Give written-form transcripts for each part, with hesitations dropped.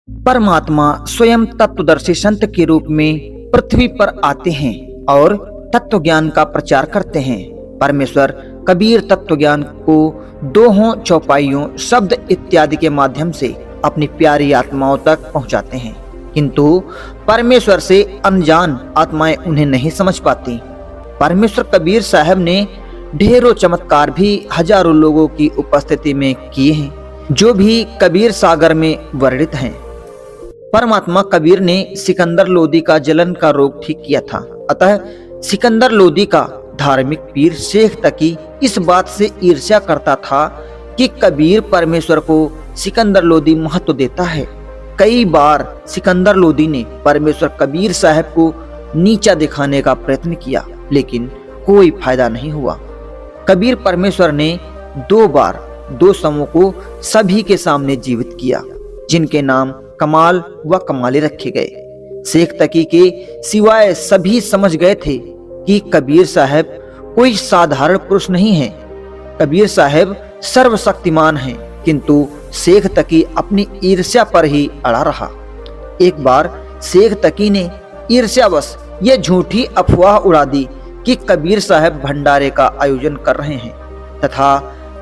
परमात्मा स्वयं तत्वदर्शी संत के रूप में पृथ्वी पर आते हैं और तत्व ज्ञान का प्रचार करते हैं। परमेश्वर कबीर तत्व ज्ञान को दोहों, चौपाइयों, शब्द इत्यादि के माध्यम से अपनी प्यारी आत्माओं तक पहुंचाते हैं, किंतु परमेश्वर से अनजान आत्माएं उन्हें नहीं समझ पाती। परमेश्वर कबीर साहब ने ढेरों चमत्कार भी हजारों लोगों की उपस्थिति में किए हैं, जो भी कबीर सागर में वर्णित हैं। परमात्मा कबीर ने सिकंदर लोदी का जलन का रोग ठीक किया था। अतः सिकंदर लोदी का धार्मिक पीर शेख तकी इस बात से ईर्ष्या करता था कि कबीर परमेश्वर को सिकंदर लोदी महत्व देता है। कई बार सिकंदर लोदी ने परमेश्वर कबीर साहब को नीचा दिखाने का प्रयत्न किया, लेकिन कोई फायदा नहीं हुआ। कबीर परमेश्वर ने 2 बार 2 समूह को सभी के सामने जीवित किया, जिनके नाम कमाल व कमाली रखे गए। शेख तकी के सिवाय सभी समझ गए थे कि कबीर साहब कोई साधारण पुरुष नहीं है। कबीर साहब सर्वशक्तिमान हैं, किंतु शेख तकी अपनी ईर्ष्या पर ही अड़ा रहा। एक बार शेख तकी ने ईर्ष्यावश यह झूठी अफवाह उड़ा दी कि कबीर साहब भंडारे का आयोजन कर रहे हैं तथा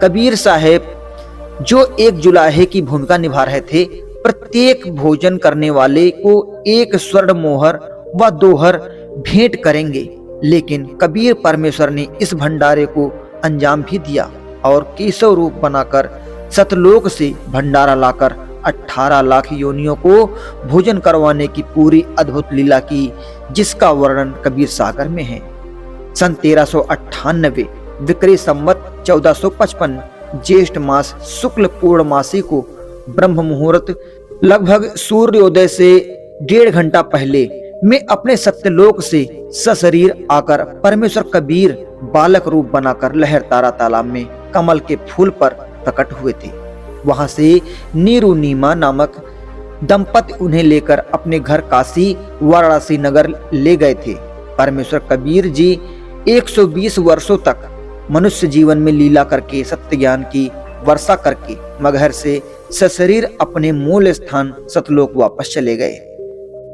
कबीर साहब जो एक जुलाहे की भूमिका निभा रहे थे, प्रत्येक भोजन करने वाले को 1 स्वर्ण मोहर व दोहर भेंट करेंगे। लेकिन कबीर परमेश्वर ने इस भंडारे को अंजाम भी दिया और केशव रूप बनाकर सतलोक से भंडारा लाकर 18 लाख योनियों को भोजन करवाने की पूरी अद्भुत लीला की, जिसका वर्णन कबीर सागर में है। सन 1398 विक्रय संवत 1455 ज्येष्ठ मास शुक्ल पूर्णमासी को ब्रह्म मुहूर्त लगभग सूर्योदय से 1.5 घंटा पहले मैं अपने सत्यलोक से सशरीर आकर परमेश्वर कबीर बालक रूप बनाकर लहरतारा तालाब में कमल के फूल पर प्रकट हुए थे। वहां से नीरू नीमा नामक दंपति उन्हें लेकर अपने घर काशी वाराणसी नगर ले गए थे। परमेश्वर कबीर जी 120 वर्षों तक मनुष्य जीवन में लीला करके सत्य ज्ञान की वर्षा करके मगहर से सशरीर अपने मूल स्थान सतलोक वापस चले गए।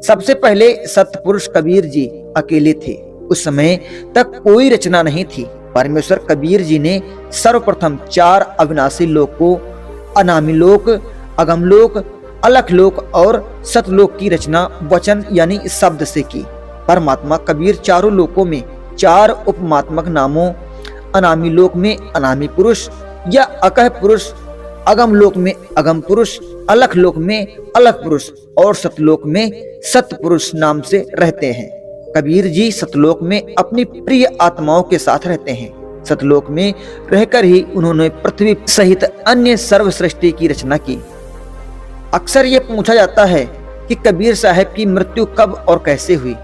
सबसे पहले सतपुरुष कबीर जी अकेले थे। उस समय तक कोई रचना नहीं थी। परमेश्वर कबीर जी ने सर्वप्रथम 4 अविनाशी लोक को अनामिलोक, अगमलोक, अलखलोक और सतलोक की रचना वचन यानी शब्द से की। परमात्मा कबीर चारों लोकों में 4 उपमात्मक नामों अनामिलोक में अनामी पुरुष या अकह पुरुष, अगम लोक में अगम पुरुष, अलख लोक में अलख पुरुष और सतलोक में सतपुरुष नाम से रहते हैं। कबीर जी सतलोक में अपनी प्रिय आत्माओं के साथ रहते हैं। सतलोक में रहकर ही उन्होंने पृथ्वी सहित अन्य सर्व सृष्टि की रचना की। अक्सर ये पूछा जाता है कि कबीर साहब की मृत्यु कब और कैसे हुई।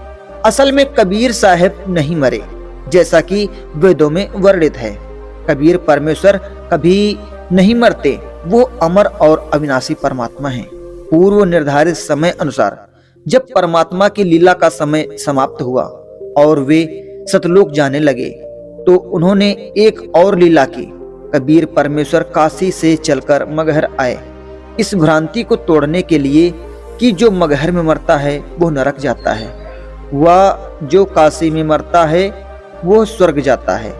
असल में कबीर साहब नहीं मरे, जैसा कि वेदों में वर्णित है। कबीर परमेश्वर कभी नहीं मरते, वो अमर और अविनाशी परमात्मा हैं। पूर्व निर्धारित समय अनुसार जब परमात्मा की लीला का समय समाप्त हुआ और वे सतलोक जाने लगे, तो उन्होंने एक और लीला की। कबीर परमेश्वर काशी से चलकर मगहर आए, इस भ्रांति को तोड़ने के लिए कि जो मगहर में मरता है वो नरक जाता है, वह जो काशी में मरता है वो स्वर्ग जाता है।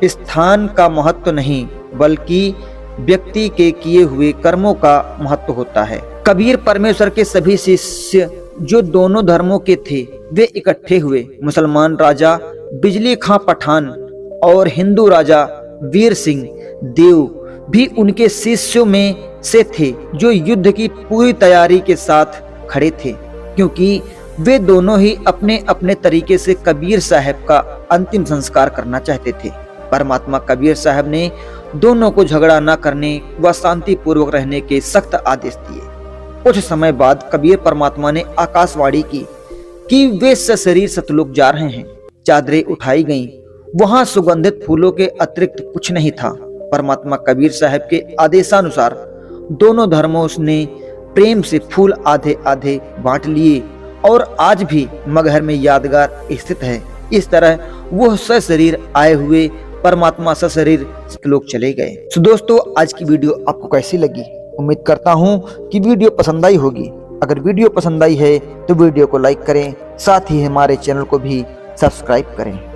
स्थान का महत्व नहीं, बल्कि व्यक्ति के किए हुए कर्मों का महत्व होता है। कबीर परमेश्वर के सभी शिष्य जो दोनों धर्मों के थे, वे इकट्ठे हुए। मुसलमान राजा बिजली खां पठान और हिंदू राजा वीर सिंह देव भी उनके शिष्यों में से थे, जो युद्ध की पूरी तैयारी के साथ खड़े थे, क्योंकि वे दोनों ही अपने अपने तरीके से कबीर साहब का अंतिम संस्कार करना चाहते थे। परमात्मा कबीर साहब ने दोनों को झगड़ा न करने व शांति पूर्वक रहने के सख्त आदेश दिए। कुछ समय बाद कबीर परमात्मा ने आकाशवाणी की कि वे सशरीर सतलोक जा रहे हैं। चादरें उठाई गईं, वहां सुगंधित फूलों के अतिरिक्त कुछ नहीं था। परमात्मा कबीर साहब के आदेशानुसार दोनों धर्मों ने प्रेम से फूल आधे आधे बांट लिए और आज भी मगहर में यादगार स्थित है। इस तरह वो सशरीर आए हुए परमात्मा सशरीर सतलोक चले गए। तो दोस्तों, आज की वीडियो आपको कैसी लगी? उम्मीद करता हूँ कि वीडियो पसंद आई होगी। अगर वीडियो पसंद आई है तो वीडियो को लाइक करें, साथ ही हमारे चैनल को भी सब्सक्राइब करें।